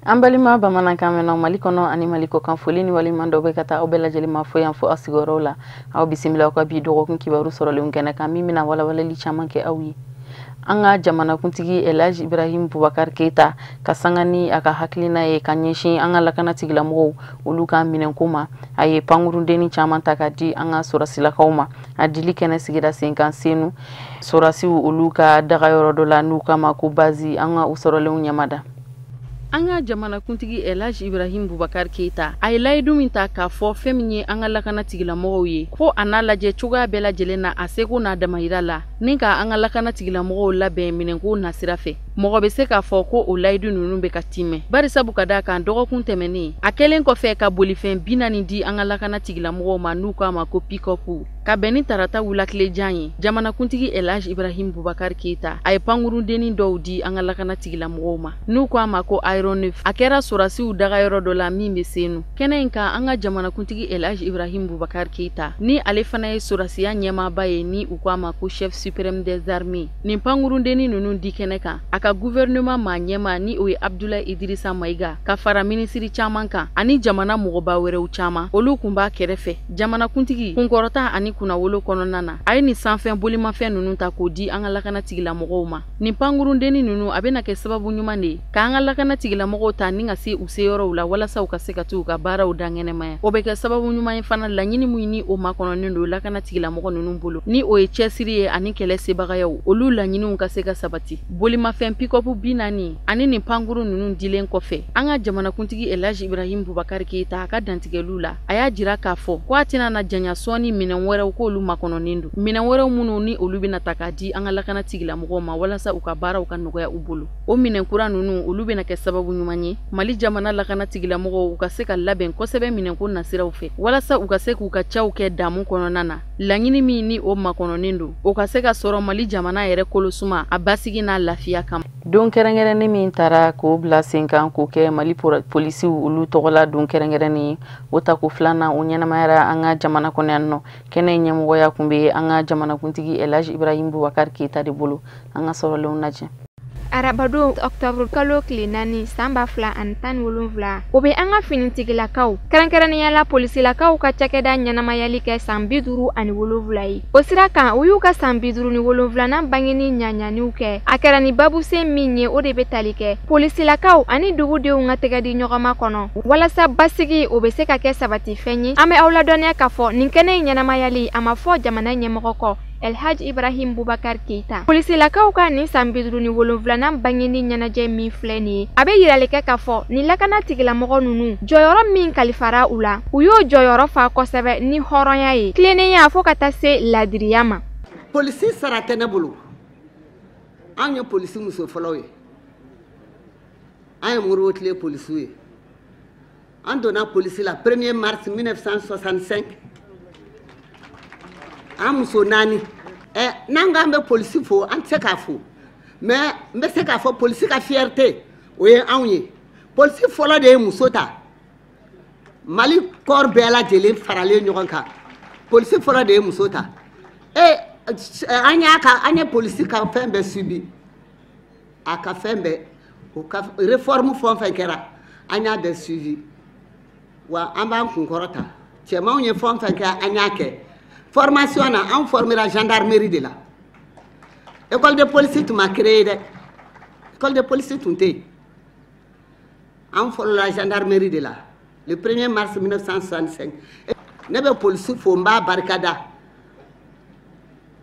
Ambalima bamanankan mɛnna Mali kɔnɔ ani Mali kɔ kan foli ni waliɲuman dɔ bɛ ka taa aw bɛɛ lajɛlen ma fo yan fo a sigiyɔrɔw la. Aw bisimila aw ka bi dɔgɔkun kibaru sɔrɔlen kɛnɛ kan min bɛna walawalali caman kɛ aw ye. An ka jamanakuntigi Elhaji Ibrahim Boubacar Keita ka sanga ni a ka hakilina ye ka ɲɛsin an ka lakanatigilamɔgɔw olu ka minɛnko ma. A ye pankurundenni caman ta ka di an ka sɔrɔsilakaw ma. A dili kɛnɛ sigira sen kan Senu sɔrɔsiw olu ka dagayɔrɔ dɔ la n'u kama ko Bazi an ka u sɔrɔlenw ɲɛmada. An ka jamanakuntigi Elhaji Ibrahim Boubacar Keita a ye layidu min ta k'a fɔ fɛn min ye an ka lakanatigilamɔgɔw ye ko a n'a lajɛ cogoya bɛɛ lajɛlen na a seko n'a damayira la ni ka an ka lakanatigilamɔgɔw labɛn minɛnko nasira fɛ. Mɔgɔ bɛ se k'a fɔ ko o layidu ninnu bɛ ka timɛ bari sabu ka d'a kan dɔgɔkun tɛmɛnen a kɛlen kɔfɛ ka bolifɛn 40 di an ka lakanatigilamɔgɔw ma n'u k'a ma ko pick-up ka bɛn ni tarata wulatilejan ye. Jamanakuntigi Elhaji Ibrahim Boubacar Keita a ye pankurundenni dɔw di an ka lakanatigilamɔgɔw ma n'u k'a ma ko Aéronef. A kɛra sɔrɔsiw dagayɔrɔ dɔ la min bɛ Senu. Kɛnɛ in kan an ka jamanakuntigi Elhaji Ibrahim Boubacar Keita ni ale fana ye sɔrɔsiya ɲɛmaaba ye ni u k'a ma ko chef suprême des armées. Nin pankurundenni ninnu di kɛnɛ kan a ka gouvernement maa ɲɛma ni o ye Abdoulaye Idrissa Maïga ka fara minisiri caman kan ani jamana mɔgɔba wɛrɛw caman olu kun b'a kɛrɛfɛ. Jamanakuntigi kunkɔrɔta ani kunnawolo kɔnɔna na a ye nin sanfɛ bolimafɛn ninnu ta k'o di an ka lakanatigilamɔgɔw ma. Nin pankurundenni ninnu a bɛna kɛ sababu ɲuman de ye k'an ka lakanatigilamɔgɔw ta ni ka se u seyɔrɔw la walasa u ka se ka t'u ka baaraw daŋɛnɛmaya. O bɛ kɛ sababu ɲuman ye fana laɲini min ni o makɔnɔnen don lakanatigilamɔgɔ ninnu bolo ni o ye cɛsiri ye ani kɛlɛ sebagayaw olu laɲiniw ka se ka sabati. Bolimafɛn pick-up 40 ani nin pankuru ninnu dilen kɔfɛ an ka jamanakuntigi Elhaji Ibrahim Boubacar Keita a ka dantigɛliw la a y'a jira k'a fɔ ko a tɛna na janya sɔɔni minɛn wɛrɛw k'olu makɔnɔnen don minɛn wɛrɛw minnu ni olu bɛna ta k'a di an ka lakanatigilamɔgɔw ma walasa u ka baaraw ka nɔgɔya u bolo. O minɛn kura ninnu olu bɛna kɛ sababu ɲuman ye Mali jamana lakanatigilamɔgɔw u ka se ka labɛn kosɛbɛ minɛnko nasiraw fɛ walasa u ka se k'u ka caw kɛ damu kɔnɔna na. Laɲini min ni o makɔnɔnen don o ka se ka sɔrɔ Mali jamana yɛrɛ kolosuma a basigi n'a lafiya kama. Don kɛrɛnkɛrɛnnen min taara k'o bila sen kan k'o kɛ Mali polisiw olu tɔgɔla don kɛrɛnkɛrɛnnen ye o ta ko filanan o ɲɛnamayara an ka jamana kɔnɔ yan nɔ. Kɛnɛ ɲɛmɔgɔya kun bɛ an ka jamanakuntigi Elhaji Ibrahim Boubacar Keita de bolo an ka sɔrɔlenw lajɛ. Arabadon Octobre kalo tile 4 san 2017 o bɛ an ka finitigilakaw kɛrɛnkɛrɛnnenya la polisilakaw ka cakɛda ɲɛnamayali kɛ san 57 ye. O sira kan u y'u ka san 57nan bangeni ɲaɲaniw kɛ a kɛra ni babusen min ye o de bɛ tali kɛ polisilakaw ani dugudenw ka tɛgɛ di ɲɔgɔnma kɔnɔ walasa basigi o bɛ se ka kɛ sabatifɛn ye. An bɛ aw ladɔnniya k'a fɔ nin kɛnɛ ɲɛnamayali a ma fɔ jamana ɲɛmɔgɔ kɔ Elhaji Ibrahim Boubacar Keita. Polisilakaw ka nin san 57nan bangeni ɲɛnajɛ min filɛ nin ye a bɛ yirali kɛ k'a fɔ nin lakanatigilamɔgɔ ninnu jɔyɔrɔ min kalifara u la u y'o jɔyɔrɔ fa kosɛbɛ ni hɔrɔnya ye tilennenya fo ka taa se ladiriya ma. Polisi sara tɛ ne bolo an ye polisi muso fɔlɔw ye an ye Moribo tile polisiw ye an donna polisi la 1er mars 1965 an muso 4 n'an k'an bɛ polisi fo an tɛ se k'a fo mais n bɛ se k'a fɔ polisi ka fierté o ye anw ye. Polisi fɔlɔ de ye muso ta Mali corps bɛɛ lajɛlen faralen ɲɔgɔn kan polisi fɔlɔ de ye muso ta. An ye polisi ka fɛn bɛɛ subi a ka fɛn bɛɛ o ka réforme fɛn o fɛn kɛra an y'a bɛɛ suivi wa an b'an kunkɔrɔta cɛmanw ye fɛn o fɛn kɛ an y'a kɛ. Formation na an formera gendarmerie de la. École de police tun ma créé dɛ. École de police tun tɛ yen. An fɔlɔla gendarmerie de la le 1er mars 1965. Ne bɛ polisi fo n b'a barikada.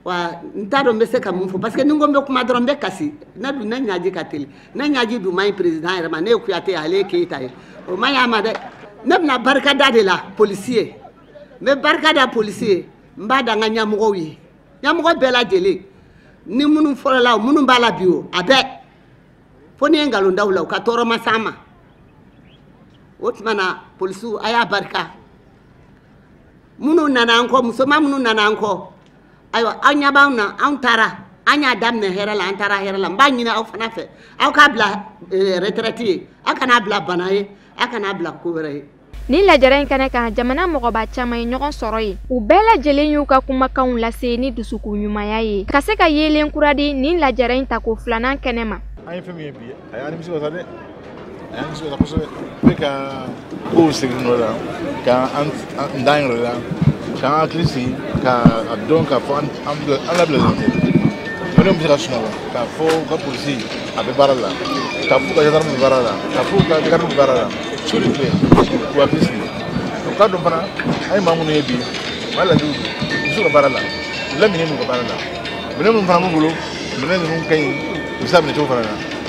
Wa n t'a dɔn n bɛ se ka mun fɔ parce que ni n ko n bɛ kuma dɔrɔn n bɛ kasi. Ne dun ne ɲaji ka teli. Ne ɲaji dun man ɲi président yɛrɛ ma ne ye Kuyate ye ale ye Keyita ye. O man ɲi a ma dɛ. Ne bɛna barikada de la polisi ye. N bɛ barikada polisi ye. N b'a da n ka ɲɛmɔgɔw ye ɲɛmɔgɔ bɛɛ lajɛlen ni minnu fɔlɔla minnu b'a la bi o a bɛɛ fo ni ye nkalon daw la u ka tɔɔrɔ ma s'an ma o tuma na polisiw a y'a barika minnu nana an kɔ musoman minnu nana an kɔ ayiwa aw ɲɛ b'anw na anw taara an y'a daminɛ hɛrɛ la an taara hɛrɛ la n b'a ɲini aw fana fɛ aw k'a bila retraite ye aw kan'a bila bana ye aw kan'a bila ko wɛrɛ ye. Ni lajɛrɛ in kɛnɛ kan jamana mɔgɔba caman ye ɲɔgɔn sɔrɔ ye u bɛɛ lajɛlen y'u ka kumakanw lase ni dusukun ɲumanya ye ka se ka yeelen kura di nin lajɛrɛ in ta ko filanan kɛnɛ ma. An ye fɛn min ye bi a y'an nimisi wasa dɛ an so da ko so be ka ko signo la ka an dain la ka klisi ka donc ka fon am la blazante même bi rational ka fo ka polisi abe barala ka fu ka gendarme barala ka fu ka garde barala sur le wa klisi donc ka do fana ay mamu ne bi wala du sur barala la mi ne ko barala bele mun fana mu bolo bele mun kay usab ne to fana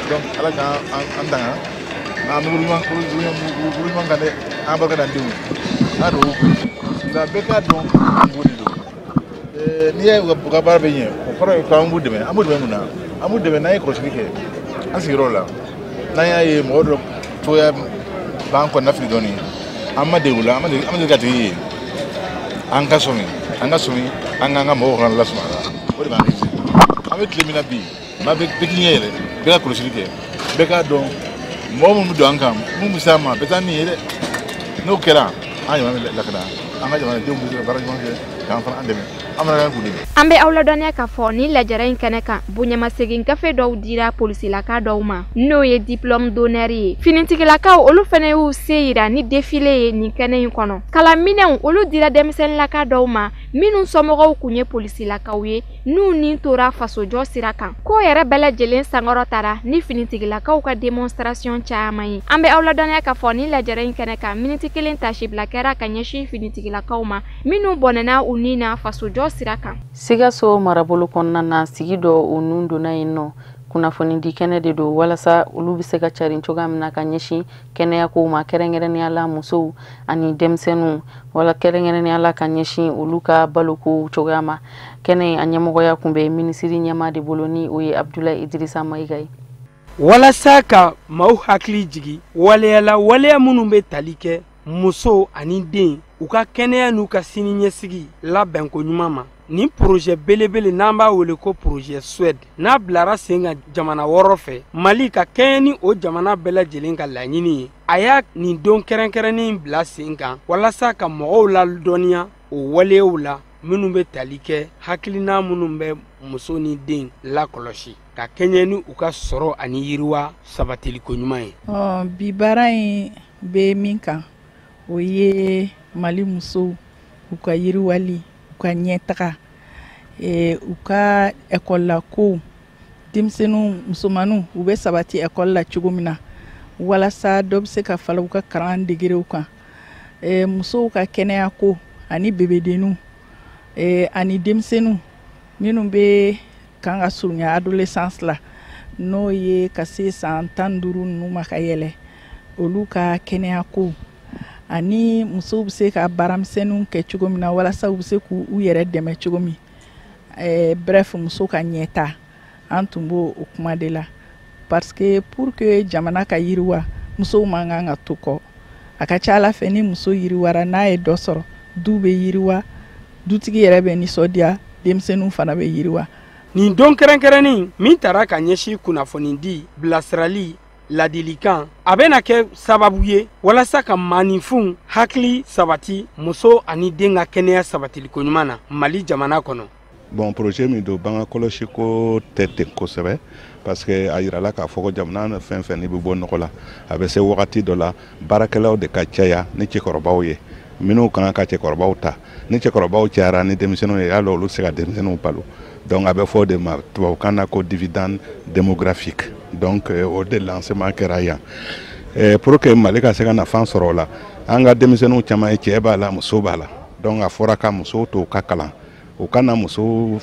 donc ala ka andanga na mu man ka de abarka dan diwu ado da beka don ngudi do ni ay ga barbe yen ko fara ko amu de mena amu de na ko sike asiro la na ya ye modo to ya banko na fi doni amma de wula amma de gati an ka somi an nga mo ran la suma o de ba ngi avec le mina bi ma be pekinyele beka ko sike beka don mo mu do ankam mu sama betani ele no kera ayo la kada anga jamana de mu bara jamana kan fa andeme amana gudi ambe awla donya ka fo ni la jarain kaneka bunya masegin ka fe do dira police la ka do ma no ye diplôme d'honneur finitiki la ka olu fene u seira ni défilé ni kanen kono kala minen olu dira demsen la ka do ma minu somogo kunye police la ka we nu ni tora faso jo sirakan ko yere bele jelen sangoro tara ni finitiki la ka démonstration chaamai ambe awla donya ka fo ni la jarain kaneka miniti kelen tashib la kera kanyeshi finitiki la ka ma minu bonana unina faso jo sirakan Sigaso marabolo konna na sigido unundo na ino kuna foni di kene de do wala sa ulu bi se ka charin choga mna ka nyeshi kene ya ko ma kerengere ni ala muso ani demsenu wala kerengere ni ala ka nyeshi ulu ka baluku choga ma kene anyamogo ya kumbe minisiri nyama de boloni oye Abdoulaye Idrissa Maigai wala sa ka mau hakli jigi wale munu be talike muso ani den u ka kɛnɛya n'u ka sini ɲɛsigi labɛn ko ɲuman ma ni projet belebele n'an b'a wele ko projet Suède n'a bilara sen kan jamana wɔɔrɔ fɛ Mali ka kɛɲɛ ni o jamana bɛɛ lajɛlen ka laɲini ye a y'a nin don kɛrɛnkɛrɛnnen bila sen kan walasa ka mɔgɔw ladɔnniya o waleyaw la minnu bɛ tali kɛ hakilina minnu bɛ muso ni den lakɔlɔsi ka kɛɲɛ ni u ka sɔrɔ ani yiriwa sabatiliko ɲuman ye bi baara in bɛ min kan o ye Mali musow u ka yiriwali u ka ɲɛtaga u ka école la ko denmisɛnninw musomanninw u bɛ sabati école la cogo min na walasa dɔ bɛ se ka fala u ka kalan degerew kan musow ka kɛnɛya ko ani bebedenninw ani denmisɛnninw minnu bɛ kan ka surunya adolescence la n'o ye ka se san 15 ninnu ma ka yɛlɛ olu ka kɛnɛya ko ani musow bɛ se ka baaramisɛnninw kɛ cogo min na walasa u bɛ se k'u yɛrɛ dɛmɛ cogo min bref muso ka ɲɛta an tun b'o o kuma de la parce que pour que jamana ka yiriwa musow man kan ka to kɔ a ka ca Ala fɛ ni muso yiriwara n'a ye dɔ sɔrɔ du bɛ yiriwa dutigi yɛrɛ bɛ nisɔndiya denmisɛnninw fana bɛ yiriwa nin don kɛrɛnkɛrɛnnin min taara ka ɲɛsin kunnafoni di bilasirali ladilikan a bɛna kɛ sababu ye walasa ka maaninfinw hakili sabati muso ani den ka kɛnɛya sabatiliko ɲuman na Mali jamana kɔnɔ. Bon projet min do banga kɔlɔsi ko tɛ ten kosɛbɛ parce que a yirala k'a fɔ ko jamana fɛn fɛn ni bɛ bɔ nɔgɔ la a bɛ se wagati dɔ la baarakɛlaw de ka caya ni cɛkɔrɔbaw ye minnu kan ka cɛkɔrɔbaw ta ni cɛkɔrɔbaw cayara ni denmisɛnninw ye yala olu se ka denmisɛnninw balo donc a bɛ fɔ de ma tubabukan na ko dividende démographique donc o de lancement kɛra yan pour que Mali ka se ka nafa sɔrɔ o la an ka denmisɛnninw caman ye cɛ b'a la muso b'a la donc a fɔra ka musow to u ka kalan u kana muso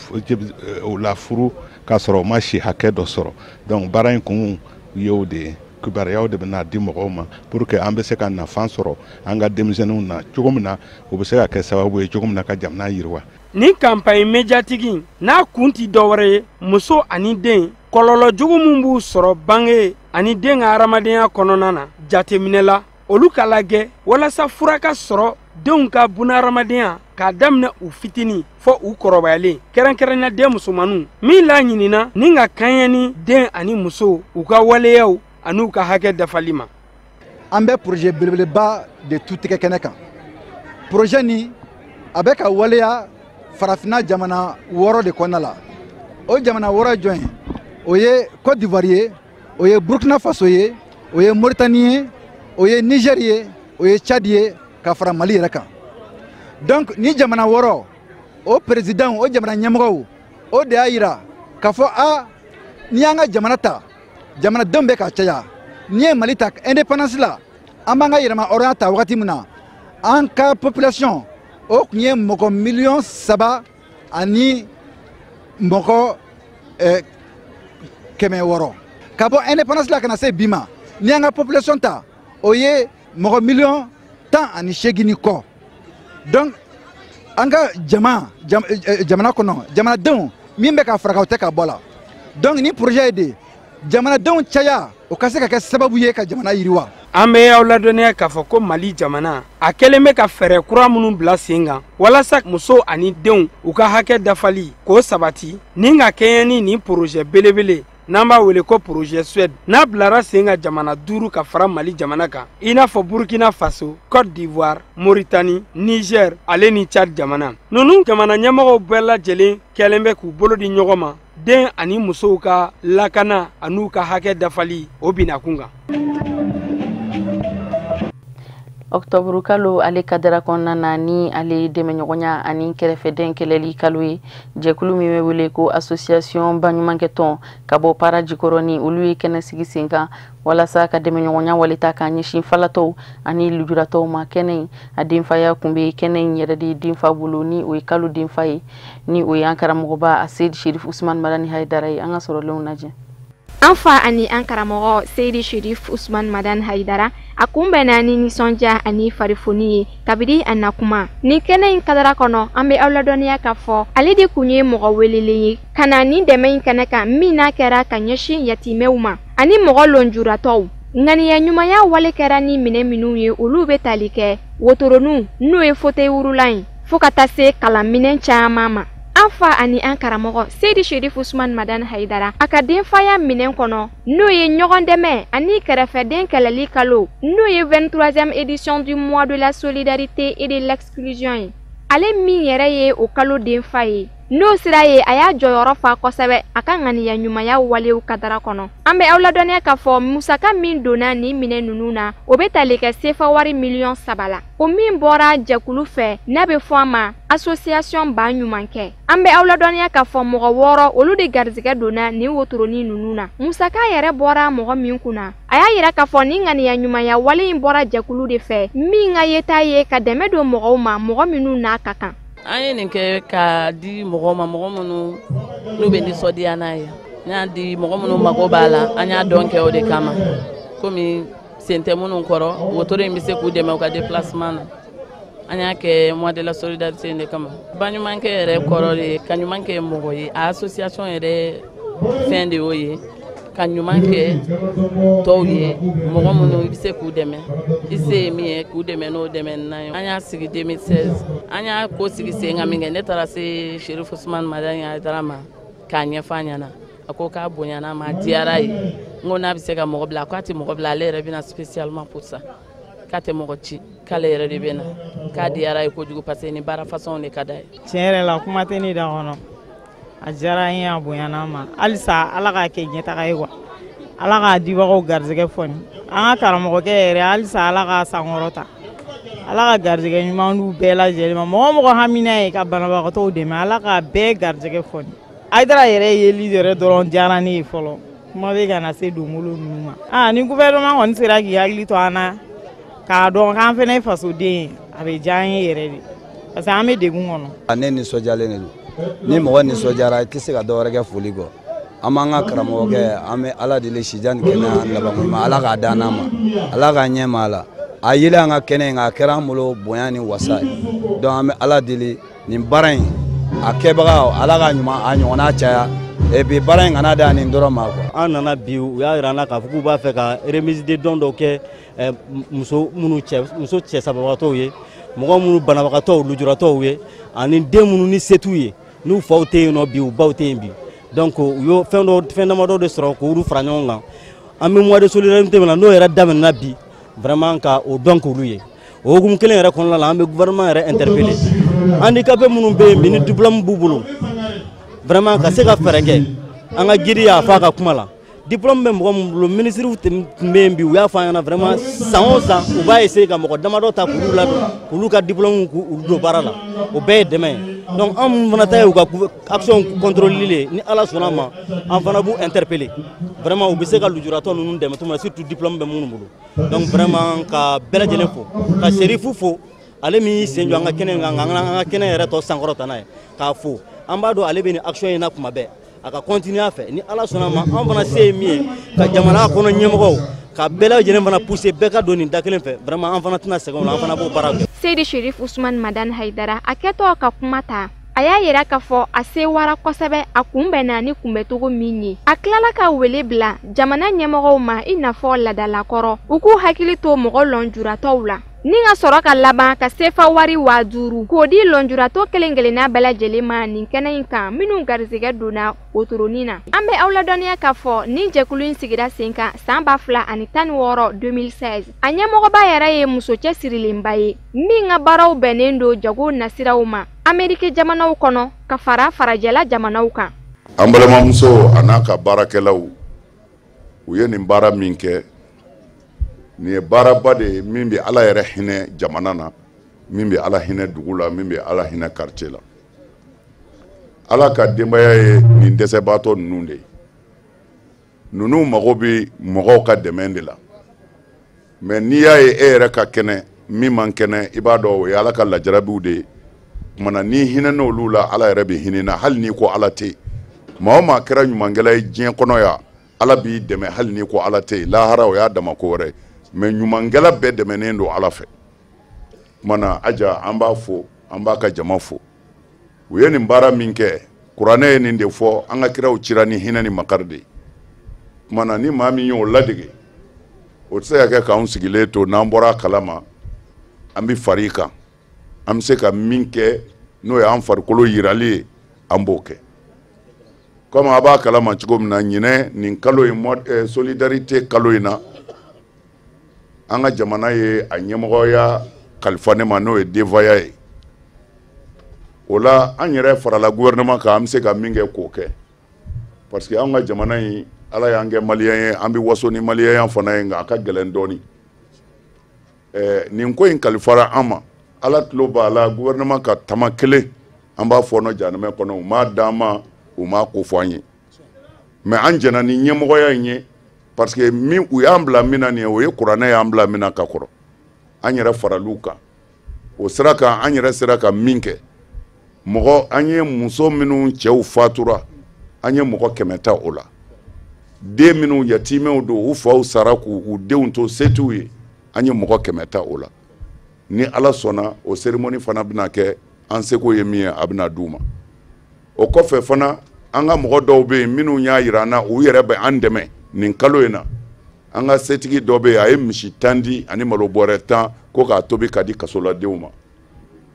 la furu ka sɔrɔ u ma si hakɛ dɔ sɔrɔ donc baara in kun y'o de ye kibaruyaw de bɛna di mɔgɔw ma pour que an bɛ se ka nafa sɔrɔ an ka denmisɛnninw na cogo min na u bɛ se ka kɛ sababu ye cogo min na ka jamana yiriwa. Ni campagne médiatique n'a kun ti dɔwɛrɛ ye muso ani den kɔlɔlɔ jugu min b'u sɔrɔ bange ani den ka hadamadenya kɔnɔna na jateminɛ la olu ka lajɛ walasa fura ka sɔrɔ denw ka bunahadamadenya k'a daminɛ u fitini fɔ u kɔrɔbayalen kɛrɛnkɛrɛnya den musomanninw min la ɲinina ni ka kaɲɛ ni den ani muso u ka waleyaw ani u ka hakɛ dafali ma. An bɛ projet belebeleba de tu tigɛ kɛnɛ kan projet ni a bɛ ka waleya farafina jamana 6 de kɔnɔna la o jamana 6 jɔn ye o ye Côte d'Ivoire ye o ye Burkina Faso ye o ye Mauritanie o ye Niger o ye Tchad ye ka fara Mali yɛrɛ kan. Donc ni jamana wɔɔrɔ o président o jamana ɲɛmɔgɔw o de y'a yira k'a fɔ ni y'an ka jamana ta jamanadenw bɛ ka caya n'i ye Mali ta indépendance la an b'an ka yɛlɛma hɔrɔnya ta wagati min na an ka population o tun ye mɔgɔ 3 ani mɔgɔ 600 ka bɔ indépendance la kana se bi ma ni y'an ka population ta o ye mɔgɔ 10,8 kɔ. Donc an ka jamana kɔnɔ jamanadenw min bɛ ka faraka o tɛ ka bɔ la. Donc ni projet ye de jamanadenw caya o ka se ka kɛ sababu ye ka jamana yiriwa. An bɛ y'aw ladɔnniya k'a fɔ ko Mali jamana a kɛlen bɛ ka fɛɛrɛ kura minnu bila sen kan walasa muso ani denw u ka hakɛ dafali k'o sabati ni ka kɛɲɛ ni nin projet belebele n'an b'a wele ko projet Suède n'a bilara sen kan jamana 5 ka fara Mali jamana kan i n'a fɔ Burkina Faso, Côte d'Ivoire, Mauritanie, Niger ale ni Tchad jamana. Ninnu jamana ɲɛmɔgɔw bɛɛ lajɛlen kɛlen bɛ k'u bolo di ɲɔgɔn ma den ani musow ka lakana an'u ka hakɛ dafali o bina kun kan. Octobre kalo ale kadara kɔnɔna na ni ale dɛmɛɲɔgɔnya ani kɛrɛfɛden kɛlɛli kalo ye jɛkulu min bɛ wele ko association baɲumankɛtɔn ka bɔ para jikɔrɔ ni olu ye kɛnɛ sigi sen kan walasa ka dɛmɛɲɔgɔnya walita ka ɲɛsin falatɔw ani lujuratɔw ma. Kɛnɛ in a denfaya kun bɛ kɛnɛ in yɛrɛ de denfa bolo ni o ye kalo denfa ye ni o ye an karamɔgɔba Seydi Cherif Ousmane Madani Haidara ye. An ka sɔrɔlenw lajɛ. An fa ani an karamɔgɔ Seydi Cherif Ousmane Madani Haidara a kunbɛnna ni nisɔndiya ani farifoni ye kabini a nakuma. Ni kɛnɛ in kadara kɔnɔ an bɛ aw ladɔnniya k'a fɔ ale de kun ye mɔgɔ welelen ye ka na ni dɛmɛ in kɛnɛ kan min n'a kɛra ka ɲɛsin yatimɛw ma ani mɔgɔ lonjuratɔw. Ŋaniya ɲumanya wale kɛra ni minɛ minnu ye olu bɛ tali kɛ wotoronu n'o ye fauteuil wurulan ye fo ka taa se kalanminɛn caman ma. An fa ani an karamɔgɔ Seydi Cherif Ousmane Madani Haidara a ka denfaya minɛn kɔnɔ n'o ye ɲɔgɔn dɛmɛ ani kɛrɛfɛden kɛlɛli kalo n'o ye 23e édition du mois de la solidarité et de l'exclusion ye. Ale min yɛrɛ ye o kalo denfa ye n'o sira ye a y'a jɔyɔrɔ fa kosɛbɛ a ka ŋaniya ɲumanya walew kadara kɔnɔ. An bɛ aw ladɔnniya k'a fɔ musaka min donna ni minɛ ninnu na o bɛ tali kɛ sefa wari 3 la. O min bɔra jɛkulu fɛ n'a bɛ fɔ a ma association baɲumankɛ. An bɛ aw ladɔnniya k'a fɔ mɔgɔ 6 olu de garizigɛ donna ni wotoroni ninnu na. Musaka yɛrɛ bɔra mɔgɔ min kunna a y'a yira k'a fɔ ni ŋaniya ɲumanya wale in bɔra jɛkulu de fɛ min ka yeta ye ka dɛmɛ don mɔgɔw ma mɔgɔ minnu n'a ka kan. An ye nin kɛ ka di mɔgɔ ma mɔgɔ minnu n'u bɛ nisɔndiya n'a ye. N y'a di mɔgɔ minnu mago b'a la an y'a dɔn kɛ o de kama komi sen tɛ minnu kɔrɔ wotoro in bɛ se k'u dɛmɛ u ka déplacement na. An y'a kɛ mois de la solidarité de kama. Baɲumankɛ yɛrɛ kɔrɔ de ka ɲuman kɛ mɔgɔ ye a association yɛrɛ fɛn de y'o ye ka ɲuman kɛ tɔw ye mɔgɔ minnu i bɛ se k'u dɛmɛ i se ye min ye k'u dɛmɛ n'o dɛmɛnan ye. An y'a sigi 2016 an y'a ko sigi sen kan min kɛ ne taara se Cherif Ousmane Madani Haidara ma k'a ɲɛfɔ a ɲɛna a ko k'a bonyana ma a diyara ye n ko n'a bɛ se ka mɔgɔ bila k'a tɛ mɔgɔ bila ale yɛrɛ bɛna spécialement pour ça k'a tɛ mɔgɔ ci k'ale yɛrɛ de bɛ na k'a diyara ye kojugu parce que ni baara façon de ka d'a ye. Tiɲɛ yɛrɛ la kuma tɛ ne da kɔnɔ a diyara n ye a bonyana ma halisa ala k'a kɛ ɲɛtaga ye quoi ala k'a dibagaw garizɛgɛ fɔni an ka karamɔgɔkɛ yɛrɛ halisa ala k'a sankɔrɔ ta ala ka garizɛgɛ ɲuman d'u bɛɛ lajɛlen ma mɔgɔ mɔgɔ hamina ye ka banabagatɔw dɛmɛ ala k'a bɛɛ garizɛgɛ fɔni. Haidara yɛrɛ yeli yɛrɛ dɔrɔn diyara ne ye fɔlɔ kuma bɛ ka na se donbolo ninnu ma. Ni gouvernement kɔni sera k'i hakili to an na k'a dɔn k'an fɛnɛ ye fasoden ye a bɛ diya an ye yɛrɛ de parce que an bɛ degun kɔnɔ. Ne nisɔndiyalen de don ni mɔgɔ nisɔndiyara i tɛ se ka dɔ wɛrɛ kɛ foli kɔ. An b'an ka karamɔgɔkɛ an bɛ ala deli sijan ni kɛnɛya laban ma ala k'a dan an ma ala k'a ɲɛ ma a la a yeli an ka kɛnɛ in a kɛra an bolo bonya ni wasa ye donc an bɛ ala deli nin baara in a kɛbaga ala ka ɲuman a ɲɔgɔnna caya et puis baara in kana da nin dɔrɔn ma quoi. An nana bi u y'a yira an na k'a fɔ k'u b'a fɛ ka remise de don dɔw kɛ muso cɛ sababatɔw ye mɔgɔ minnu banabagatɔw lujuratɔw ye ani den minnu ni se t'u ye n'u faw tɛ yen nɔ bi u baw tɛ yen bi donc u y'o fɛn damadɔ de sɔrɔ k'olu fara ɲɔgɔn kan an bɛ mois de solidarité min na n'o yɛrɛ daminɛna bi vraiment ka o dɔn k'olu ye o hukumu kelen yɛrɛ kɔnɔna la an bɛ gouvernement yɛrɛ interpeller handicapé minnu bɛ yen bi ni diplôme b'u bolo vraiment ka se ka fɛɛrɛ kɛ an ka giri y'a fɔ a ka kuma la diplôme bɛ mɔgɔ min bolo ministre tun bɛ yen bi u y'a fɔ an ɲɛna vraiment san o san u b'a essayer ka mɔgɔ damadɔ ta k'olu ladon k'olu ka diplôme k'olu don baara la o bɛɛ ye dɛmɛ ye donc an minnu fana ta ye u ka action contrôler ni ala sɔnna ma an fana b'u interpeller vraiment u bɛ se ka lujuratɔ ninnu dɛmɛ tuma surtout diplôme bɛ minnu bolo donc vraiment ka bɛɛ lajɛlen fo ka Serifu fo ale min y'i sen jɔ an ka kɛnɛ kan an ka kɛnɛ yɛrɛ tɔ sankɔrɔta n'a ye k'a fo an b'a dɔn ale bɛ nin action in na kuma bɛɛ a ka continuer a fɛ ni ala sɔnna ma an fana se ye min ye ka jamana kɔnɔ ɲɛmɔgɔw ka bɛɛ lajɛlen fana pousser bɛɛ ka don nin da kelen fɛ vraiment an fana tɛna sɛgɛn o la an fana b'o baara kɛ. Seydi Sherif Usman Madan Haidara a kɛtɔ ka kuma ta a y'a yira k'a fɔ a sewara kosɛbɛ a kunbɛnna ni kunbɛcogo min ye a tilala ka wele bila jamana ɲɛmɔgɔw ma i n'a fɔ ladalakɔrɔ u k'u hakili to mɔgɔ lɔnjuratɔw la ni ka sɔrɔ ka laban ka sefa wari 5000 k'o di lɔnjuratɔ kelen kelenna bɛɛ lajɛlen ma nin kɛnɛ in kan minnu garisɛgɛ donna wotoronin na an bɛ aw ladɔnniya k'a fɔ nin jɛkulu in sigira sen kan san 2016 2016 a ɲɛmɔgɔba yɛrɛ ye muso cɛsirilenba ye min ka baaraw bɛnnen don jago nasiraw ma Ameriki jamanaw kɔnɔ ka fara farajɛla jamanaw kan. An balimamuso a n'a ka baarakɛlaw u ye nin baara min kɛ nin ye baaraba de ye min bɛ ala yɛrɛ hinɛ jamana na min bɛ ala hinɛ dugu la min bɛ ala hinɛ quartier la ala ka denbaya ye nin dɛsɛbaatɔ ninnu de ye ninnu mago bɛ mɔgɔw ka dɛmɛ de la mais n'i y'a ye e yɛrɛ ka kɛnɛ min man kɛnɛ i b'a dɔn o ye ala ka lajarabiw de ye kumana ni hinɛ n'olu la ala yɛrɛ bɛ hinɛ na hali ni ko ala tɛ maa o maa kɛra ɲumankɛla ye diɲɛ kɔnɔ yan ala b'i dɛmɛ hali ni ko ala tɛ lahara o y'a dama ko wɛrɛ mais ɲumankɛla bɛɛ dɛmɛnen don ala fɛ kumana aja an b'a fo an b'a ka jama fo u ye nin baara min kɛ kuranɛ ye nin de fɔ an ka kiraw cira ni hinɛ ni makari de kumana ni maa min y'o ladege o tɛ se ka kɛ k'anw sigilen to n'an bɔra a kalama an bɛ far'i kan an bɛ se ka min kɛ n'o ye an farikolo yirali ye an b'o kɛ comme a b'a kalama cogo min na ɲinɛ nin kalo in solidarité kalo in na an ka jamana ye a ɲɛmɔgɔya kalifa ne ma n'o ye denfaya ye o la an yɛrɛ farala gouvernement kan an bɛ se ka min kɛ k'o kɛ parce que an ka jamana in ala y'an kɛ maliyɛn ye an bɛ waso ni maliyɛnya fana ye nka a ka gɛlɛn dɔɔni nin ko in kalifara an ma ala tulo b'a la gouvernement ka tama kelen an b'a fɔ n'o janɛmɛ kɔnɔ u m'a d'an ma u m'a ko fɔ an ye mais an jɛna ni ɲɛmɔgɔya in ye parce que min u y'an bila min na nin ye o ye kuranɛ y'an bila min na ka kɔrɔ an yɛrɛ faral'u kan o sira kan an yɛrɛ sera ka min kɛ mɔgɔ an ye muso minnu cɛw fatura an ye mɔgɔ 100 ta o la den minnu yatimɛw don u faw sara k'u denw to se t'u ye an ye mɔgɔ 100 ta o la ni ala sɔnna o cérémonie fana bɛna kɛ an seko ye min ye a bɛna d'u ma o kɔfɛ fana an ka mɔgɔ dɔw bɛ yen minnu y'a yira an na u yɛrɛ bɛ an dɛmɛ nin kalo in na an ka setigi dɔ bɛ yen a ye misi 10 di ani malo bɔrɛ 10 ko k'a tobi ka di kasoladenw ma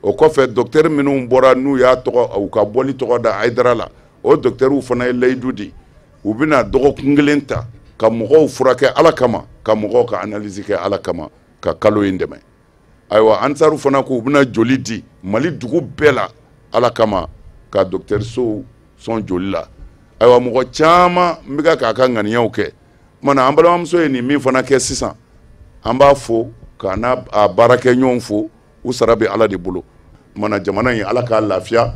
o kɔfɛ docteur minnu bɔra n'u y'a tɔgɔ u ka bɔli tɔgɔ da Aidara la o docteurw fana ye layidu di u bɛna dɔgɔkun kelen ta ka mɔgɔw furakɛ ala kama ka mɔgɔw ka analyse kɛ ala kama ka kalo in dɛmɛ ayiwa ansaru fana ko u bɛna joli di mali dugu bɛɛ la ala kama ka docteur sow sɔn joli la ayiwa mɔgɔ caman n bɛ k'a ka ŋaniyaw kɛ mana an balimamuso ye nin min fana kɛ sisan an b'a fo k'a n'a baarakɛ ɲɔgɔn fo u sara bɛ ala de bolo mana jamana in ala k'a lafiya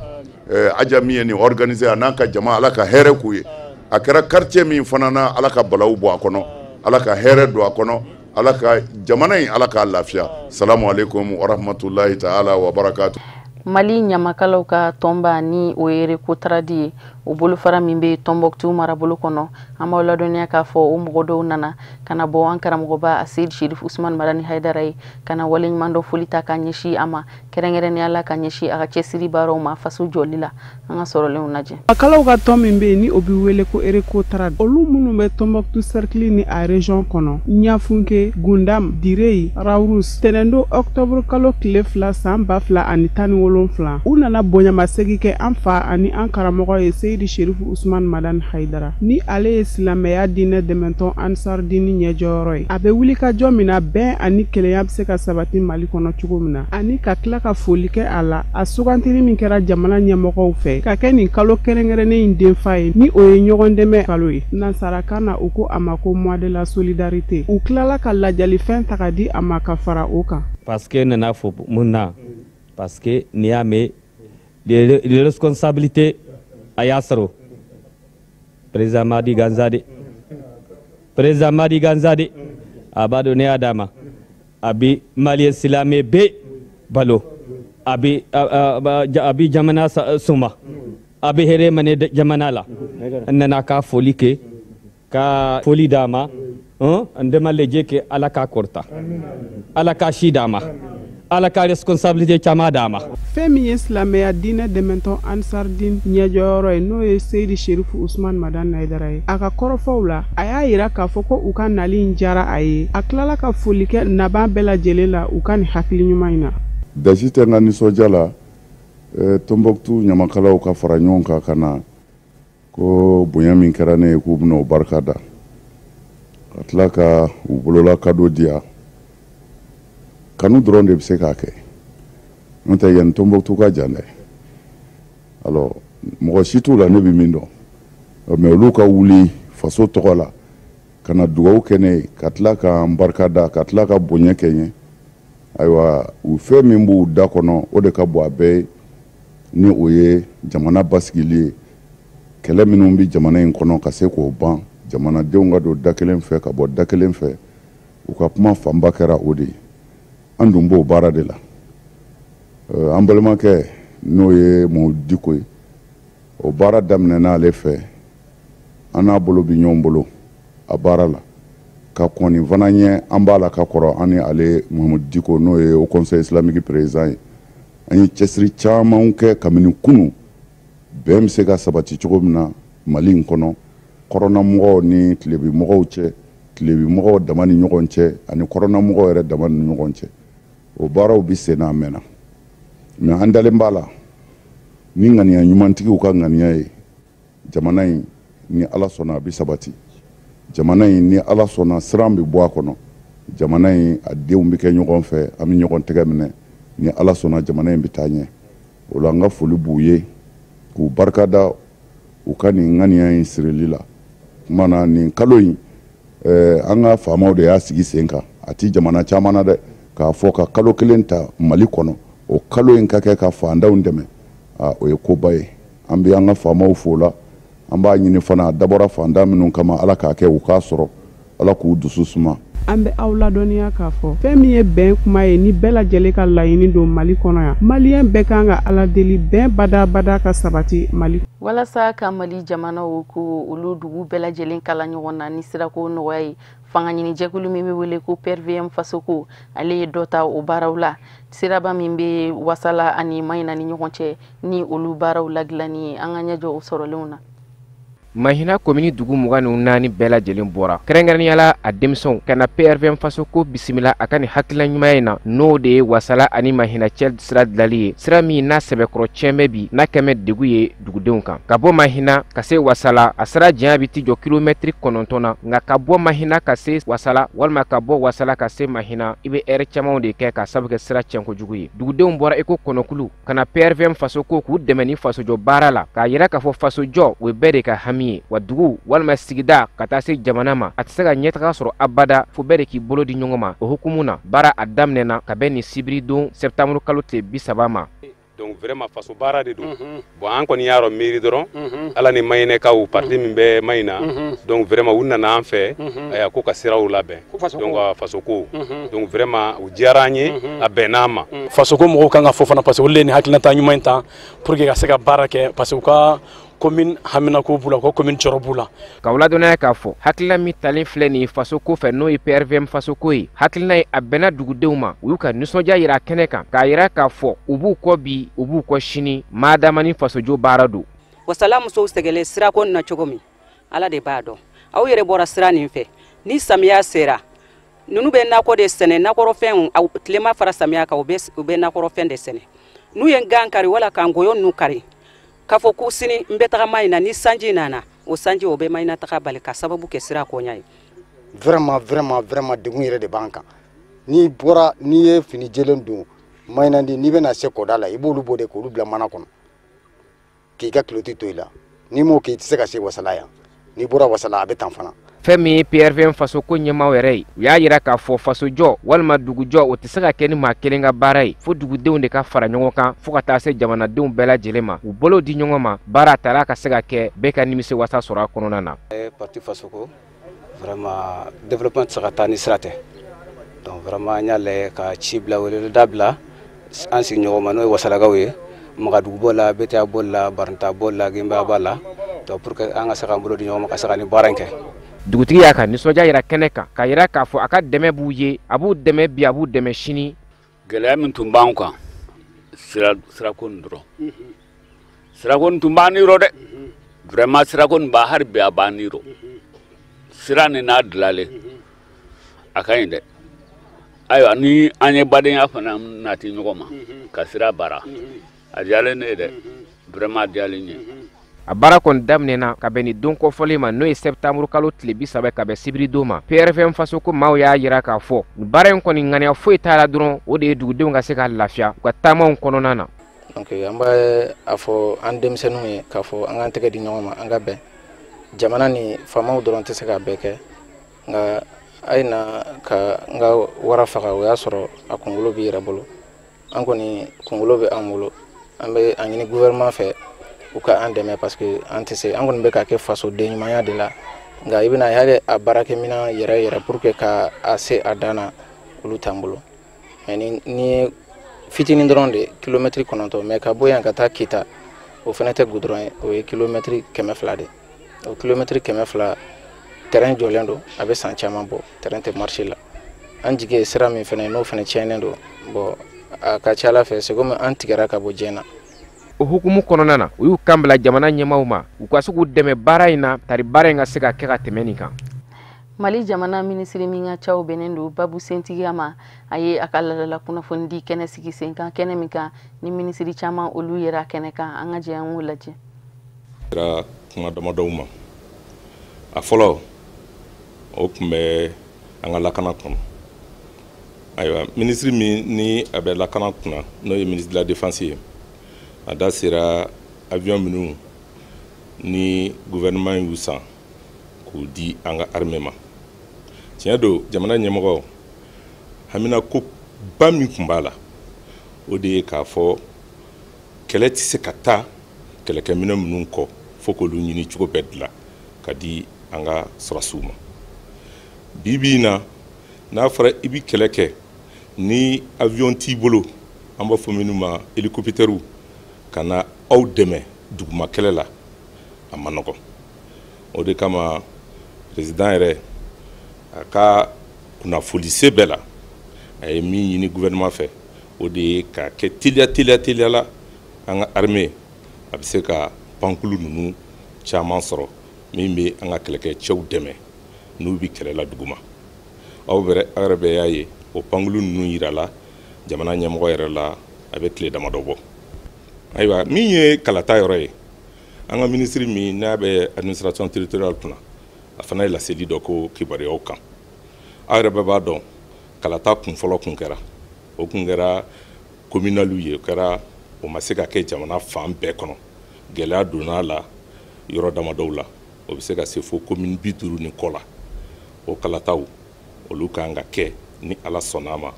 aja min ye nin organiser a n'a ka jama ala ka hɛrɛ k'u ye a kɛra quartier min fana na ala ka balawu bɔ a kɔnɔ ala ka hɛrɛ don a kɔnɔ ala ka jamana in ala k'a lafiya salamu alaikum wa rahmatulahi ta'ala wa barakatuh. Mali ɲamakalaw ka tɔnba ni o ye rekotaradi ye o bolofara min bɛ Tɔnbɔkutu marabolo kɔnɔ an b'aw ladɔnniya k'a fɔ o mɔgɔ dɔw nana ka na bɔ an karamɔgɔba Seydi Sherif Usman Madani Haidara ye ka na waleɲuman dɔ foli ta ka ɲɛsin a ma kɛrɛnkɛrɛnnenya la ka ɲɛsin a ka cɛsiri baaraw ma faso jɔli la an ka sɔrɔlenw lajɛ. Ɲamakalaw ka tɔn min bɛ yen ni o bɛ wele ko rekotaradi olu minnu bɛ Tɔnbɔkutu cercle ni a région kɔnɔ Ɲafunke, Gundam, Direyi, Rawrus tɛnɛndo octobre kalo tile 2 san 2017 u nana bonyamasegi kɛ an fa ani an karamɔgɔ ye Seydi Sherif Usman Madani Haidara ni ale ye silamɛya diinɛ dɛmɛtɔn Ansar Dini ɲɛjɔyɔrɔ ye a bɛ wuli ka jɔ min na bɛn ani kelenya bɛ se ka sabati Mali kɔnɔ cogo min na ani ka tila ka foli kɛ a la a sugantili min kɛra jamana ɲɛmɔgɔw fɛ ka kɛ nin kalo kɛrɛnkɛrɛnnen in denfa ye ni o ye ɲɔgɔn dɛmɛ kalo ye. Nansarakan na u ko a ma ko mois de la solidarité. U tilala ka lajalifɛn ta ka di a ma ka fara o kan. Parce que nana fo mun na parce que n'i y'a mɛn les responsabilités a y'a sɔrɔ président Madi Ganzade a b'a dɔn ne y'a d'a ma a bɛ maliyɛn silamɛ bɛɛ balo a bɛ jamana suma a bɛ hɛrɛ minɛ jamana la n nana ka foli kɛ ka foli d'a ma n dɛmɛ lajɛ kɛ ala k'a kɔrɔta ala k'a si d'a ma ala ka responsabilité caman d'a ma. Fɛn min ye silamɛya diinɛ dɛmɛtɔ Ansardine ɲɛjɔyɔrɔ ye n'o ye Seydi Sherifu Usman Madan Haidara ye. A ka kɔrɔfɔw la a y'a yira k'a fɔ ko u ka nali in diyara a ye. A tilala ka foli kɛ naban bɛɛ lajɛlen la u ka nin hakili ɲuman in na. Dasi tɛ n ka nisɔndiya la Tombouctou ɲamakalaw ka fara ɲɔgɔn kan ka na ko bonya min kɛra ne ye k'u bɛna o barika da ka tila ka u bolola kado di yan. Kanu dɔrɔn de bɛ se k'a kɛ n'o tɛ yanni Tombouctou ka jan dɛ. Alors mɔgɔ si t'u la ne bɛ min dɔn mais olu ka wuli faso tɔgɔ la ka na dugawu kɛ ne ye ka tila ka n barika da ka tila ka bonya kɛ n ye ayiwa u fɛn min b'u da kɔnɔ o de ka bon a bɛɛ ye ni o ye jamana basigili ye kɛlɛ minnu bɛ jamana in kɔnɔ ka se k'o ban jamanadenw ka don da kelen fɛ ka bɔ da kelen fɛ u ka kuma fanba kɛra o de ye. An dun b'o baara de la an balimakɛ n'o ye Mamadou Diko ye o baara daminɛna ale fɛ an n'a bolo bi ɲɔgɔn bolo a baara la ka kɔni fana ɲɛ an b'a la ka kɔrɔ an ni ale Mamadou Diko n'o ye au conseil islamique président ye an ye cɛsiri camanw kɛ kabini kunu bɛn bɛ se ka sabati cogo min na Mali in kɔnɔ kɔrɔnamɔgɔw ni tilebimɔgɔw cɛ tilebimɔgɔw dama ni ɲɔgɔn cɛ ani kɔrɔnamɔgɔw yɛrɛ dama ni ɲɔgɔn cɛ. O baaraw bi sen n'a mɛnna mais an dalen b'a la ni ŋaniya ɲumantigiw ka ŋaniya ye jamana in ni ala sɔnna a bi sabati jamana in ni ala sɔnna siran bɛ bɔ a kɔnɔ jamana in a denw bɛ kɛ ɲɔgɔn fɛ an bɛ ɲɔgɔn tɛgɛ minɛ ni ala sɔnna jamana in bɛ taa ɲɛ o la an ka foli b'u ye k'u barikada u ka nin ŋaniya in sirili la kuma na nin kalo in an ka faamaw de y'a sigi sen kan a ti jamana caman na dɛ k'a fɔ ka kalo kelen ta Mali kɔnɔ o kalo in ka kɛ ka fandaw dɛmɛ o ye koba ye an bɛ an ka faamaw fo la an b'a ɲini fana a dabɔra fanda minnu kama ala k'a kɛ u k'a sɔrɔ ala k'u dusu suma. An bɛ aw ladɔnniya k'a fɔ fɛn min ye bɛn kuma ye ni bɛɛ lajɛlen ka laɲini don Mali kɔnɔ yan maliyɛn bɛɛ kan ka ala deli bɛn bada ka sabati Mali. Walasa ka Mali jamanaw ko olu dugu bɛɛ lajɛlen kala ɲɔgɔn na ni sirako nɔgɔya ye fanga ɲini jɛkulu min bɛ wele ko PRVM fasoko ale ye dɔ ta o baaraw la siraba min bɛ wasala ani Mayina ni ɲɔgɔn cɛ ni olu baaraw ladilanni ye an ka ɲɛjɔ o sɔrɔlenw na. Mahina komini dugu 24 bɛɛ lajɛlen bɔra kɛrɛnkɛrɛnniyala a denmisɛnw ka na PRVM fasoko bisimila a ka nin hakilina ɲuman in na n'o de ye wasala ani Mahina cɛ sira dilali ye sira min n'a sɛbɛkɔrɔ cɛnbɛ bi n'a kɛmɛ degu ye dugudenw kan ka bɔ Mahina ka se wasala a sira janya bi ti jɔ kilomɛtiri 9 na nka ka bɔ Mahina ka se wasala walima ka bɔ wasala ka se Mahina i bɛ ɛrɛ camanw de kɛ ka sabu kɛ sira cɛn kojugu ye dugudenw bɔra eko kɔnɔkulu ka na PRVM fasoko k'u dɛmɛ ni fasojɔ baara la k'a yira k'a fɔ fasojɔ o bɛɛ de ka hami wa dugu walima sigida ka taa se jamana ma a tɛ se ka ɲɛtaga sɔrɔ abada fo bɛɛ de k'i bolo di ɲɔgɔn ma o hukumu na baara a daminɛna ka bɛn ni sibiri don septembre kalo tile 30 ma. Donc vraiment faso baara de don bon an kɔni y'a dɔn miiri dɔrɔn ala ni mayinɛkaw parti min bɛ Mayina donc vraiment u nana an fɛ ko ka siraw labɛn donc fasoko donc vraiment u diyara an ye a bɛnn'a ma. Fasoko mɔgɔw kan ka fɔ fana parce que olu de ye nin hakilinata ɲuman in ta pour que ka se ka baara kɛ parce que u ka commune hamina ko bula ko commune cɔrɔ bula ka ladɔnniya k'a fɔ hakilina min talen filɛ nin fasoko fɛ n'o ye PRVM fasoko ye hakilina ye a bɛnna dugudenw ma u y'u ka nisɔndiya yira kɛnɛ kan k'a yira k'a fɔ u b'u kɔ bi u b'u kɔ sini maadama ni fasojo baara don. Wasala musow sɛgɛlen sirako na cogo min ala de b'a dɔn aw yɛrɛ bɔra sira nin fɛ ni samiya sera ninnu bɛ nakɔ de sɛnɛ nakɔrɔfɛnw tilema fara samiya kan u bɛ nakɔrɔfɛn de sɛnɛ n'u ye gan kari wala ka ngɔyɔ ninnu kari k'a fɔ ko sini n bɛ taga Mayina ni sanji nana o sanji o bɛ Mayina taga bali ka sababu kɛ sira koɲa ye. Vraiment degun yɛrɛ de b'an kan n'i ye fini jɛlen don maynandi n'i bɛna se kɔda la i b'olu bɔ de k'olu bila mana kɔnɔ k'i ka kiloti to i la n'i m'o kɛ i tɛ se ka se wasala yan n'i bɔra wasala a bɛ tan fana. fɛn min ye PRVM faso ko ɲɛmaaw yɛrɛ ye u y'a yira k'a fɔ fasojɔ walima dugujɔ o tɛ se ka kɛ ni maa kelen ka baara ye fo dugudenw de ka fara ɲɔgɔn kan fo ka taa se jamanadenw bɛɛ lajɛlen ma u bolo di ɲɔgɔn ma baara taara ka se ka kɛ bɛɛ ka nimisi wasa sɔrɔ a kɔnɔna na. Parti faso ko vraiment développement tɛ se ka taa ni sira tɛ donc vraiment an y'a lajɛ ka ci bila weleweleda bila an sigiɲɔgɔn ma n'o ye wasalakaw ye Magadugu b'o la BTA b'o la Baranta b'o la Genbaya b'a la donc pour que an ka se k'an bolo di ɲɔgɔn ma ka se ka nin baara in kɛ. Dugutigi y'a ka nisɔndiya yira kɛnɛ kan k'a yira k'a fɔ a ka dɛmɛ b'u ye a b'u dɛmɛ bi a b'u dɛmɛ sini. Gɛlɛya min tun b'an kan sirako nin dɔrɔn sirako nin tun b'an nirɔ dɛ vraiment sirako nin b'a hali bi a b'an nirɔ sira nin n'a dilalen a ka ɲi dɛ ayiwa ni an ye badenya fana nati ɲɔgɔn ma ka sira baara a diyalen ne ye dɛ vraiment a diyalen ye. A baara kɔni daminɛna ka bɛn ni don kɔfɔlen ma n'o ye septembre kalo tile 30 ka bɛn sibiri don ma PRVM faso ko maaw y'a yira k'a fɔ nin baara in kɔni ŋaniya foyi t'a la dɔrɔn o de ye dugudenw ka se ka lafiya u ka taamaw kɔnɔna na. Donc an b'a a fɔ an denmisɛnninw ye k'a fɔ an k'an tɛgɛ di ɲɔgɔn ma an ka bɛn jamana ni faamaw dɔrɔn tɛ se k'a bɛɛ kɛ nka a ye na ka n ka wara faga o y'a sɔrɔ a kunkolo b'i yɛrɛ bolo an kɔni kunkolo bɛ an bolo an bɛ a ɲini gouvernement fɛ u ka an dɛmɛ parce que an tɛ se an kɔni bɛ ka kɛ faso den ɲumanya de la nka i bɛna ye a baarakɛminɛn yɛrɛ pour que ka a se a dan na olu t'an bolo mais ni ye fitinin dɔrɔn de kilomɛtiri 9 mais ka bɔ yan ka taa Kita o fana tɛ goudron ye o ye kilomɛtiri 200 de o kilomɛtiri 200 terrain jɔlen don a bɛ san caman bɔ terrain tɛ marché la an jigi ye sira min fana n'o fana tiɲɛnen don bon a ka ca Ala fɛ c'est comme an tigɛra ka bɔ diɲɛ na. O hukumu kɔnɔna na u y'u kan bila jamana ɲɛmaaw ma u ka se k'u dɛmɛ baara in na tari baara in ka se ka kɛ ka tɛmɛ nin kan. Mali jamana minisiri min ka caw bɛnnen don Babu Sentigiya ma a ye a ka ladala kunnafoni di kɛnɛ sigi sen kan kɛnɛ min kan ni minisiri caman olu yera kɛnɛ kan an ka jɛ an k'o lajɛ. Kɛra kuma damadɔw ma a fɔlɔ o tun bɛ an ka lakana kɔnɔ ayiwa minisiri min ni a bɛ lakana kunna n'o ye ministre de la défense ye a da sera avion minnu ni gouvernement y'u san k'u di an ka armée ma tiɲɛ don jamana ɲɛmɔgɔ hamina ko ba min tun b'a la o de ye k'a fɔ kɛlɛ tɛ se ka taa kɛlɛkɛminɛ minnu kɔ fo k'olu ɲini cogo bɛɛ dilan ka di an ka sɔrɔsiw ma bi bi in na n'a fɔra i bɛ kɛlɛ kɛ ni avion t'i bolo an b'a fɔ minnu ma hélicoptère ka na aw dɛmɛ duguma kɛlɛ la a ma nɔgɔn o de kama président yɛrɛ a ka kunnafoni se bɛɛ la a ye min ɲini gouvernement fɛ o de ye ka kɛ teliya la an ka armée a bɛ se ka pankulu ninnu caman sɔrɔ min bɛ an ka kɛlɛkɛcɛw dɛmɛ n'u bɛ kɛlɛ la duguma aw yɛrɛ bɛ y'a ye o pankulu ninnu yirala jamana ɲɛmɔgɔ yɛrɛ la a bɛ tile damadɔ bɔ ayiwa min ye kalata yɔrɔ ye an ka minisiri min n'a bɛ administration territoriale kunna a fana ye laseli dɔ ko kibaruyaw kan aw yɛrɛ bɛɛ b'a dɔn kalata kun fɔlɔ kun kɛra o kun kɛra communal ye o kɛra o ma se ka kɛ jamana fan bɛɛ kɔnɔ gɛlɛya donna la yɔrɔ damadɔw la o bɛ se ka se fo commune 50 ni kɔ la o kalataw olu kan ka kɛ ni ala sɔnna ma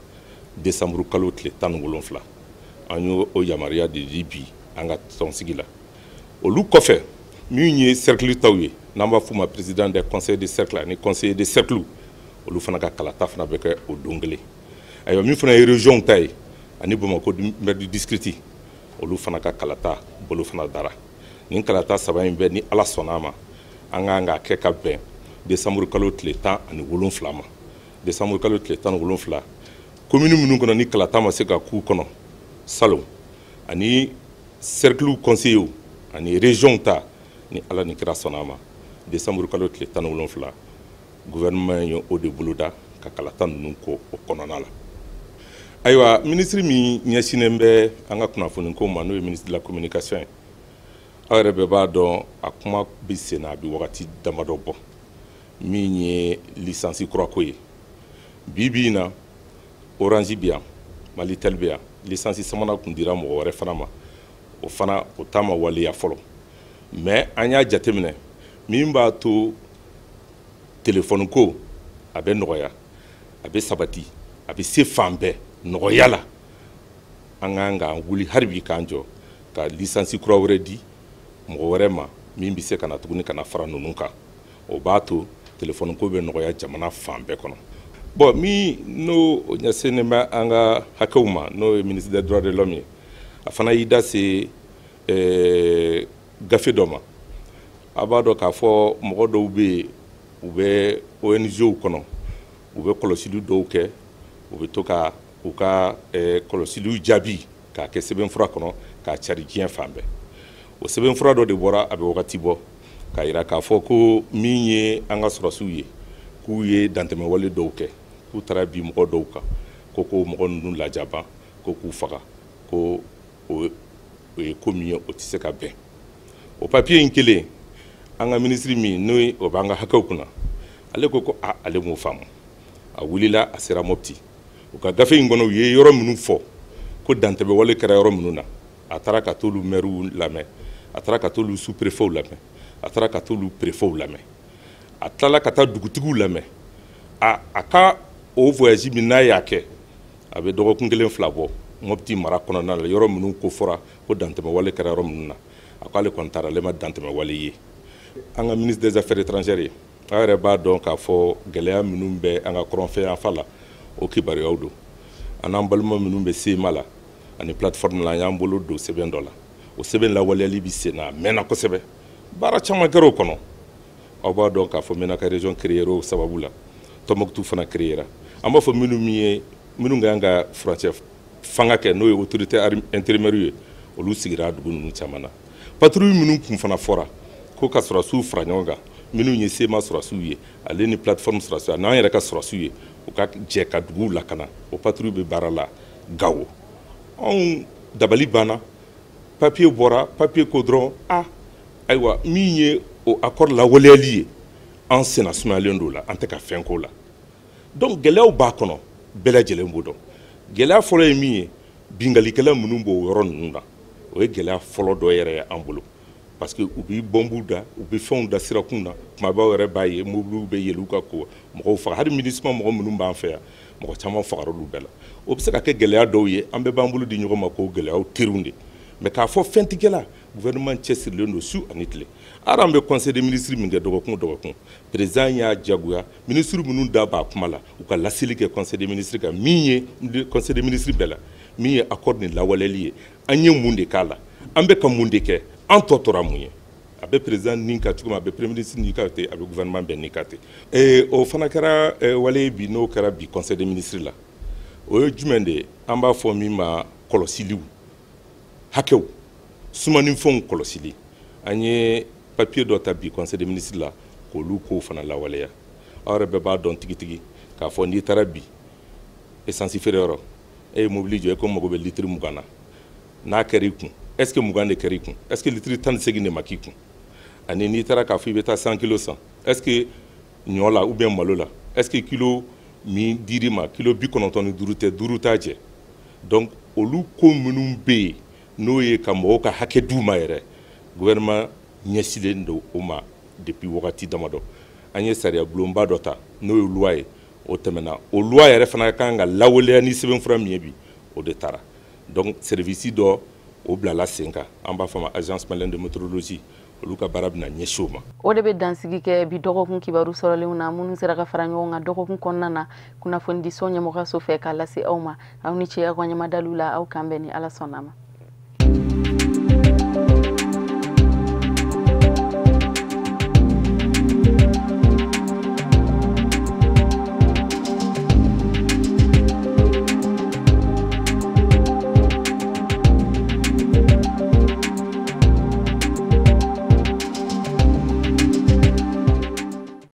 décembre kalo tile 17 an y'o yamaruya de di bi an ka tɔnsigi la olu kɔfɛ min ye cercle taw ye n'an b'a f'u ma président des conseils de cercle ani conseiller de cercle olu fana ka kalata fana bɛ kɛ o don kelen ayiwa min fana ye région ta ye ani Bamakɔ maire du district olu fana ka kalata bolo fana dara nin kalata saba in bɛɛ ni ala sɔnna ma an kan ka kɛ ka bɛn décembre kalo tile 17 ma décembre kalo tile 17 commune minnu kɔnɔ ni kalata ma se ka k'u kɔnɔ Salon ani cercle conseiller ani région ta ni ala ni kira sɔnna ma décembre kalo tile 17 gouvernement ye o de boloda ka kalata ninnu ko o kɔnɔna la ayiwa ministre min ɲɛsinnen bɛ an ka kunnafoni ko ma n'o ye ministre de la communication ye aw yɛrɛ bɛɛ b'a dɔn a kuma bɛ sen na a bɛ wagati damadɔ bɔ min ye licence kura ko ye bi in na Orange bɛ yan Malitel bɛ yan lisansi sabanan kun dira mɔgɔ wɛrɛ fana ma o fana o ta ma waleya fɔlɔ mais an y'a jateminɛ min b'a to telefɔni ko a bɛ nɔgɔya a bɛ sabati a bɛ se fan bɛɛ nɔgɔya la an k'an k'an wuli hali bi k'an jɔ ka lisansi kura wɛrɛ di mɔgɔ wɛrɛ ma min bɛ se ka na tuguni ka na fara ninnu kan o b'a to telefɔni ko bɛ nɔgɔya jamana fan bɛɛ kɔnɔ bon min n'o ɲɛsinnen bɛ an ka hakɛw ma n'o ye ministre des droits de l'homme ye a fana y'i da se gafe dɔ ma a b'a dɔn k'a fɔ mɔgɔ dɔw bɛ yen u bɛ ONG kɔnɔ u bɛ kɔlɔsili dɔw kɛ u bɛ to ka u ka kɔlɔsiliw jaabi k'a kɛ sɛbɛnfura kɔnɔ k'a cari diɲɛ fan bɛɛ o sɛbɛnfura dɔ de bɔra a bɛ wagati bɔ k'a yira k'a fɔ ko min ye an ka sɔrɔsiw ye k'u ye dantɛmɛwale dɔw kɛ k'u taara bi mɔgɔ dɔw kan ko mɔgɔ ninnu lajaban ko k'u faga ko o ye ko min ye o tɛ se ka bɛn o papiye in kelen an ka minisiri min n'o o b'an ka hakɛw kunna ale ko ale m'o faamu a wulila a sera Mopti u ka gafe in kɔnɔ u ye yɔrɔ minnu fɔ ko dantɛmɛwale kɛra yɔrɔ minnu na a taara ka t'olu mɛriw lamɛn a taara ka t'olu sous-préfɛtw lamɛn a taara ka t'olu préfɛtw lamɛn a tilala ka taa dugutigiw lamɛn a ka o voyage min n'a y'a kɛ a bɛ dɔgɔkun 1-2 bɔ Mopti mara kɔnɔna la yɔrɔ minnu ko fɔra ko dantɛmɛwale kɛra yɔrɔ minnu na a ko ale kɔni taara ale ma dantɛmɛwale ye an ka ministre des affaires étrangères ye a yɛrɛ b'a dɔn k'a fɔ gɛlɛya minnu bɛ an ka kɔrɔnfɛ yanfa la o kibaruyaw don an n'an balima minnu bɛ SEMA la ani plateforme la an y'an bolo don sɛbɛn dɔ la o sɛbɛn lawaleyali bɛ sen na a mɛnna kosɛbɛ baara caman kɛra o kɔnɔ aw b'a dɔn k'a fɔ Menaka région créera o sababu la Tɔnbɔkutu fana créera an b'a fɔ minnu kan ka furancɛ fanga kɛ n'o ye autorité intérimaire ye olu sigira dugu ninnu caman na patrouille minnu kun fana fɔra ko ka sɔrɔsiw fara ɲɔgɔn kan minnu ye SEMA sɔrɔsiw ye ale ni plateforme sɔrɔsiw n'an yɛrɛ ka sɔrɔsiw ye u ka jɛ ka duguw lakana o patrouille bɛ baara la Gawo anw dabali banna papier bɔra papier ko dɔrɔn ayiwa min ye o accord lawaleyali ye an senna sumayalen don la an tɛ ka fɛn k'o la donc gɛlɛyaw b'a kɔnɔ bɛɛ lajɛlen b'o dɔn gɛlɛya fɔlɔ ye min ye bingalikɛla minnu b'o yɔrɔ ninnu na o ye gɛlɛya fɔlɔ dɔ yɛrɛ ye an bolo parce que u bɛ bɔnburu da u bɛ fɛnw da sirakun na kumabaw yɛrɛ b'a ye mobiliw bɛ yɛlɛ u ka ko mɔgɔw faga hali MINUSMA mɔgɔ minnu b'an fɛ yan mɔgɔ caman fagara olu bɛɛ la o bɛ se ka kɛ gɛlɛya dɔw ye an bɛɛ b'an bolo di ɲɔgɔn ma k'o gɛlɛyaw teriw de mais k'a fɔ fɛntigɛla gouvernement cɛsirilen don su ani tile ara an bɛ conseil des ministres min kɛ dɔgɔkun o dɔgɔkun président y'a jagoya ministre minnu da b'a kuma la u ka laseli kɛ conseil des ministres kan min ye conseil des ministres bɛɛ la min ye accord ni lawaleyali ye an ye mun de k'a la an bɛ ka mun de kɛ an tɔ tora mun ye a bɛ président nin ka cogo min a bɛ premier ministre nin ka ten a bɛ gouvernement bɛɛ nin ka ten o fana kɛra wale bi n'o kɛra bi conseil des ministres la o ye jumɛn de ye an b'a fɔ min ma kɔlɔsiliw hakɛw sumanifɛnw kɔlɔsili an ye papier dɔ ta bi conseil des ministres la k'olu kow fana lawaleya aw yɛrɛ bɛɛ b'a dɔn tigitigi k'a fɔ n'i taara bi essence feere yɔrɔ e ye mobili jɔ e ko mago bɛ litiri 20 na n'a kɛra i kun est ce que 20 de kɛra i kun est ce que litiri 18 de ma k'i kun ani n'i taara k'a fɔ i bɛ taa 100 kilos san est ce que ɲɔ la ou bien malo la est ce que kilo min dir'i ma kilo 95 tɛ 5 t'a jɛ donc olu ko minnu bɛ yen n'o ye ka mɔgɔw ka hakɛ d'u ma yɛrɛ gouvernement ɲɛsilen don o ma depuis wagati damadɔ an ye sariya bulonba dɔ ta n'o ye loi ye o tɛmɛna o loi yɛrɛ fana ka kan ka lawaleya ni sɛbɛnfura min ye bi o de taara donc service dɔ o bilala sen kan an b'a fɔ ma agence malienne de météorologie olu ka baara bɛna ɲɛsin o ma o de bɛ dansigi kɛ bi dɔgɔkun kibaru sɔrɔlenw na minnu sera ka fara ɲɔgɔn kan dɔgɔkun kɔnɔna na kunnafoni di so ɲɛmɔgɔso fɛ k'a lase aw ma aw ni ce aw ka ɲamadaliw la aw kan bɛn ni ala sɔnna ma